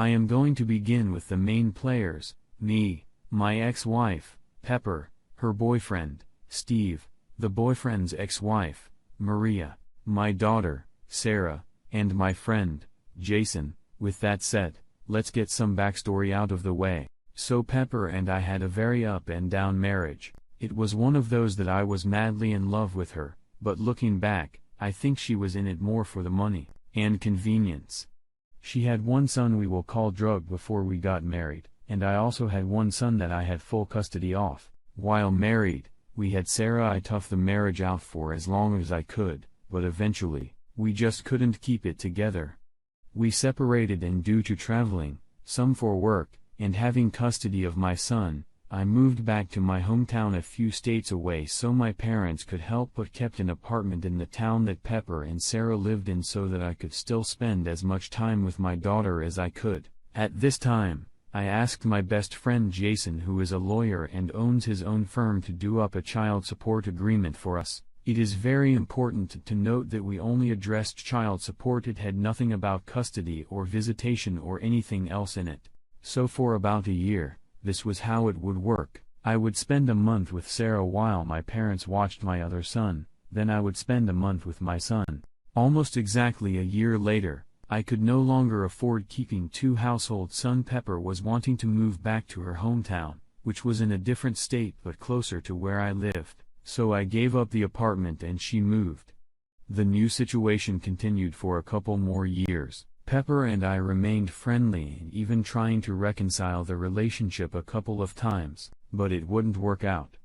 I am going to begin with the main players: me, my ex-wife, Pepper, her boyfriend, Steve, the boyfriend's ex-wife, Maria, my daughter, Sarah, and my friend, Jason. With that said, let's get some backstory out of the way. So Pepper and I had a very up and down marriage. It was one of those that I was madly in love with her, but looking back, I think she was in it more for the money and convenience. She had one son we will call Drug before we got married, and I also had one son that I had full custody of. While married, we had Sarah. I toughed the marriage out for as long as I could, but eventually, we just couldn't keep it together. We separated, and due to traveling, some for work, and having custody of my son, I moved back to my hometown a few states away so my parents could help, but kept an apartment in the town that Pepper and Sarah lived in so that I could still spend as much time with my daughter as I could. At this time, I asked my best friend Jason, who is a lawyer and owns his own firm, to do up a child support agreement for us. It is very important to note that we only addressed child support. It had nothing about custody or visitation or anything else in it. So for about a year, this was how it would work. I would spend a month with Sarah while my parents watched my other son, then I would spend a month with my son. Almost exactly a year later, I could no longer afford keeping two households. Son Pepper was wanting to move back to her hometown, which was in a different state but closer to where I lived, so I gave up the apartment and she moved. The new situation continued for a couple more years. Pepper and I remained friendly and even trying to reconcile the relationship a couple of times, but it wouldn't work out.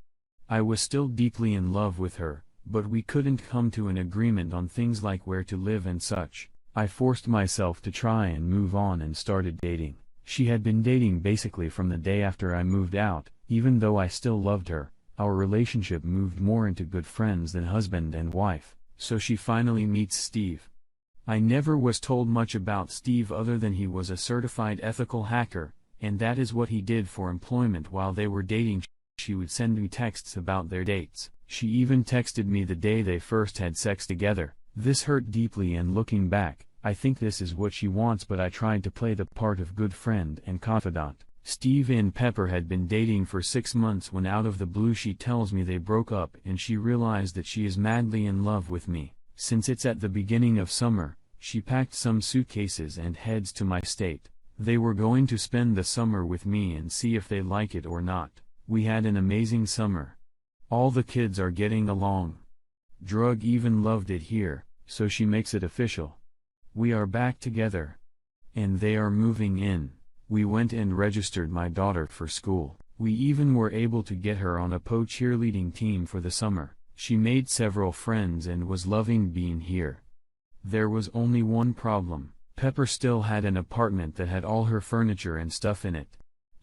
I was still deeply in love with her, but we couldn't come to an agreement on things like where to live and such. I forced myself to try and move on and started dating. She had been dating basically from the day after I moved out. Even though I still loved her, our relationship moved more into good friends than husband and wife, so she finally meets Steve. I never was told much about Steve other than he was a certified ethical hacker, and that is what he did for employment. While they were dating, she would send me texts about their dates. She even texted me the day they first had sex together. This hurt deeply, and looking back, I think this is what she wants, but I tried to play the part of good friend and confidant. Steve and Pepper had been dating for 6 months when out of the blue she tells me they broke up and she realized that she is madly in love with me. Since it's at the beginning of summer, she packed some suitcases and heads to my state. They were going to spend the summer with me and see if they like it or not. We had an amazing summer. All the kids are getting along. Drug even loved it here, so she makes it official. We are back together. And they are moving in. We went and registered my daughter for school. We even were able to get her on a cheerleading team for the summer. She made several friends and was loving being here. There was only one problem. Pepper still had an apartment that had all her furniture and stuff in it.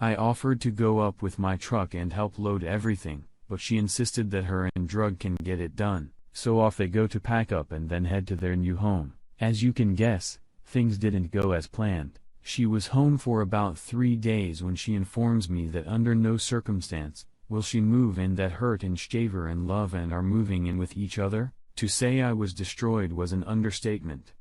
I offered to go up with my truck and help load everything, but she insisted that her and Drug can get it done. So off they go to pack up and then head to their new home. As you can guess, things didn't go as planned. She was home for about 3 days when she informs me that under no circumstance will she move in, that Hurt and Shaver in love and are moving in with each other. To say I was destroyed was an understatement.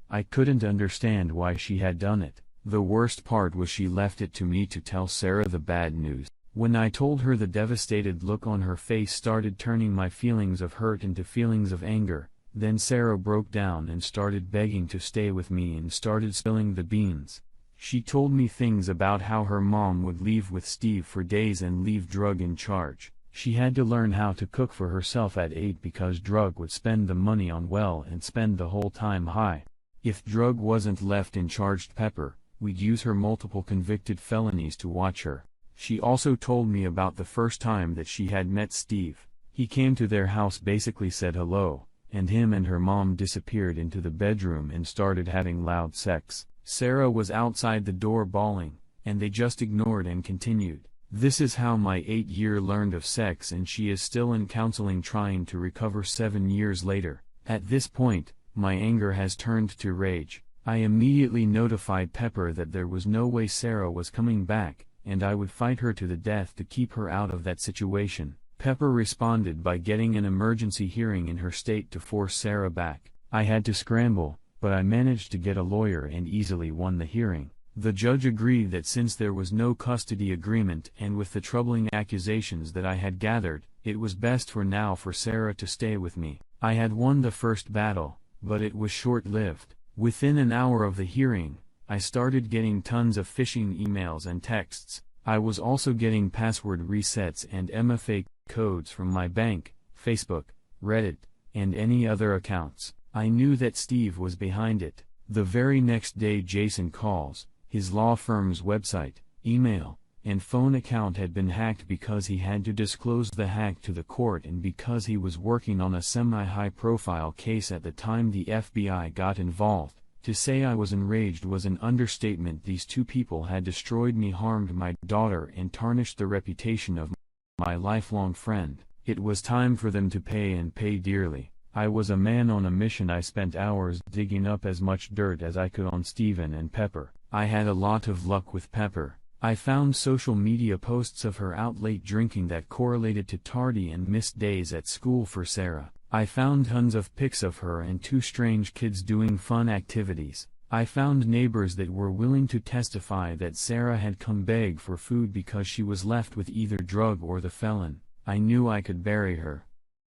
I couldn't understand why she had done it. The worst part was she left it to me to tell Sarah the bad news. When I told her, the devastated look on her face started turning my feelings of hurt into feelings of anger. Then Sarah broke down and started begging to stay with me and started spilling the beans. She told me things about how her mom would leave with Steve for days and leave Drug in charge. She had to learn how to cook for herself at 8 because Drug would spend the money on well and spend the whole time high. If Drug wasn't left in charge, Pepper, we'd use her multiple convicted felonies to watch her. She also told me about the first time that she had met Steve. He came to their house, basically said hello, and him and her mom disappeared into the bedroom and started having loud sex. Sarah was outside the door bawling, and they just ignored and continued. This is how my 8-year learned of sex, and she is still in counseling trying to recover 7 years later. At this point, my anger has turned to rage. I immediately notified Pepper that there was no way Sarah was coming back, and I would fight her to the death to keep her out of that situation. Pepper responded by getting an emergency hearing in her state to force Sarah back. I had to scramble, but I managed to get a lawyer and easily won the hearing. The judge agreed that since there was no custody agreement and with the troubling accusations that I had gathered, it was best for now for Sarah to stay with me. I had won the first battle, but it was short-lived. Within an hour of the hearing, I started getting tons of phishing emails and texts. I was also getting password resets and MFA codes from my bank, Facebook, Reddit, and any other accounts. I knew that Steve was behind it. The very next day Jason calls. His law firm's website, email, and phone account had been hacked because he had to disclose the hack to the court and because he was working on a semi-high-profile case at the time the FBI got involved. To say I was enraged was an understatement. These two people had destroyed me, harmed my daughter, and tarnished the reputation of my lifelong friend. It was time for them to pay, and pay dearly. I was a man on a mission. I spent hours digging up as much dirt as I could on Steven and Pepper. I had a lot of luck with Pepper. I found social media posts of her out late drinking that correlated to tardy and missed days at school for Sarah. I found tons of pics of her and two strange kids doing fun activities. I found neighbors that were willing to testify that Sarah had come beg for food because she was left with either drug or the felon. I knew I could bury her.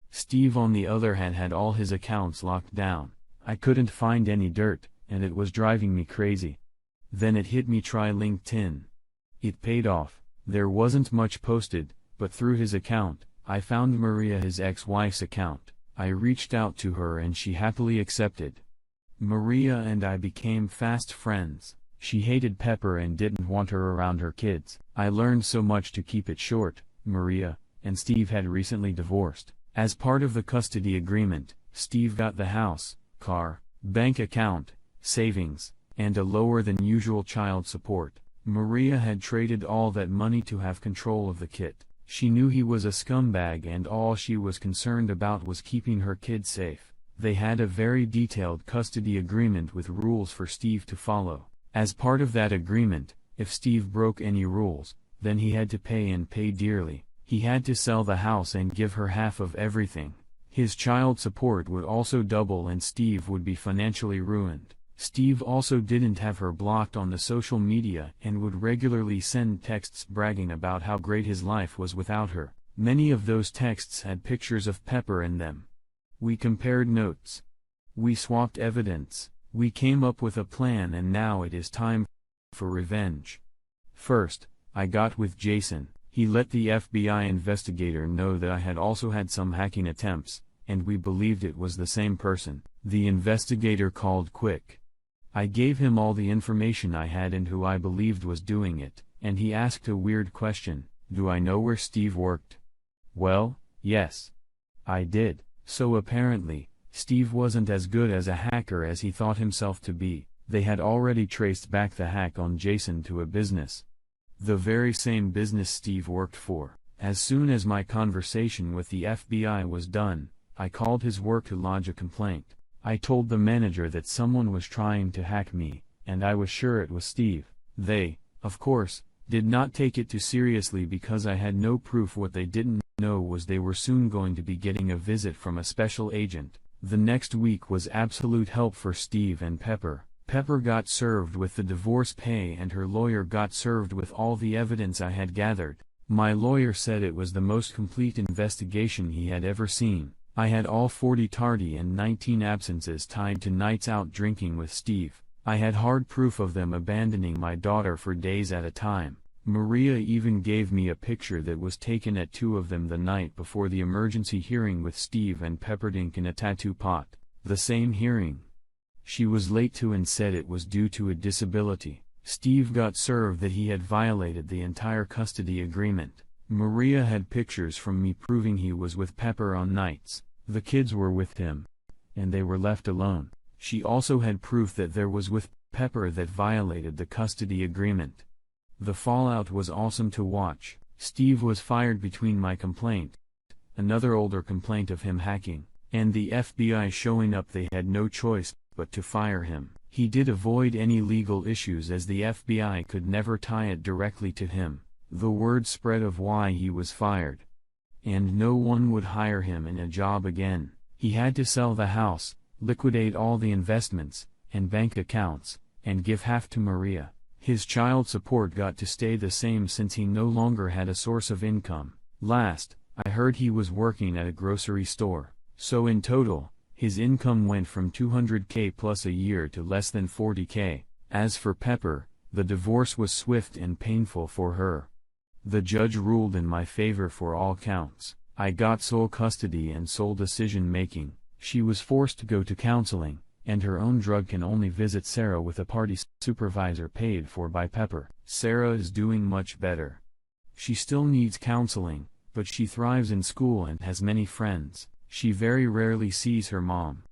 Steve on the other hand had all his accounts locked down. I couldn't find any dirt, and it was driving me crazy. Then it hit me: try LinkedIn. It paid off. There wasn't much posted, but through his account, I found Maria, his ex-wife's account. I reached out to her and she happily accepted. Maria and I became fast friends. She hated Pepper and didn't want her around her kids. I learned so much. To keep it short, Maria and Steve had recently divorced. As part of the custody agreement, Steve got the house, car, bank account, savings, and a lower than usual child support. Maria had traded all that money to have control of the kid. She knew he was a scumbag and all she was concerned about was keeping her kid safe. They had a very detailed custody agreement with rules for Steve to follow. As part of that agreement, if Steve broke any rules, then he had to pay, and pay dearly. He had to sell the house and give her half of everything. His child support would also double and Steve would be financially ruined. Steve also didn't have her blocked on the social media and would regularly send texts bragging about how great his life was without her. Many of those texts had pictures of Pepper in them. We compared notes. We swapped evidence. We came up with a plan, and now it is time for revenge. First, I got with Jason. He let the FBI investigator know that I had also had some hacking attempts, and we believed it was the same person. The investigator called quick. I gave him all the information I had and who I believed was doing it, and he asked a weird question: do I know where Steve worked? Well, yes. I did. So apparently, Steve wasn't as good as a hacker as he thought himself to be. They had already traced back the hack on Jason to a business. The very same business Steve worked for. As soon as my conversation with the FBI was done, I called his work to lodge a complaint. I told the manager that someone was trying to hack me, and I was sure it was Steve. They, of course, did not take it too seriously because I had no proof. What they didn't know was they were soon going to be getting a visit from a special agent. The next week was absolute help for Steve and Pepper. Pepper got served with the divorce pay and her lawyer got served with all the evidence I had gathered. My lawyer said it was the most complete investigation he had ever seen. I had all 40 tardy and 19 absences tied to nights out drinking with Steve. I had hard proof of them abandoning my daughter for days at a time. Maria even gave me a picture that was taken at 2 of them the night before the emergency hearing with Steve and peppered ink in a tattoo pot. The same hearing. She was late to and said it was due to a disability. Steve got served that he had violated the entire custody agreement. Maria had pictures from me proving he was with Pepper on nights. The kids were with him, and they were left alone. She also had proof that there was with Pepper that violated the custody agreement. The fallout was awesome to watch. Steve was fired between my complaint, another older complaint of him hacking, and the FBI showing up. They had no choice but to fire him. He did avoid any legal issues as the FBI could never tie it directly to him. The word spread of why he was fired, and no one would hire him in a job again. He had to sell the house, liquidate all the investments and bank accounts, and give half to Maria. His child support got to stay the same since he no longer had a source of income. Last, I heard he was working at a grocery store. So in total, his income went from $200K plus a year to less than $40K. As for Pepper, the divorce was swift and painful for her. The judge ruled in my favor for all counts. I got sole custody and sole decision-making. She was forced to go to counseling, and her own drug can only visit Sarah with a party supervisor paid for by Pepper. Sarah is doing much better. She still needs counseling, but she thrives in school and has many friends. She very rarely sees her mom.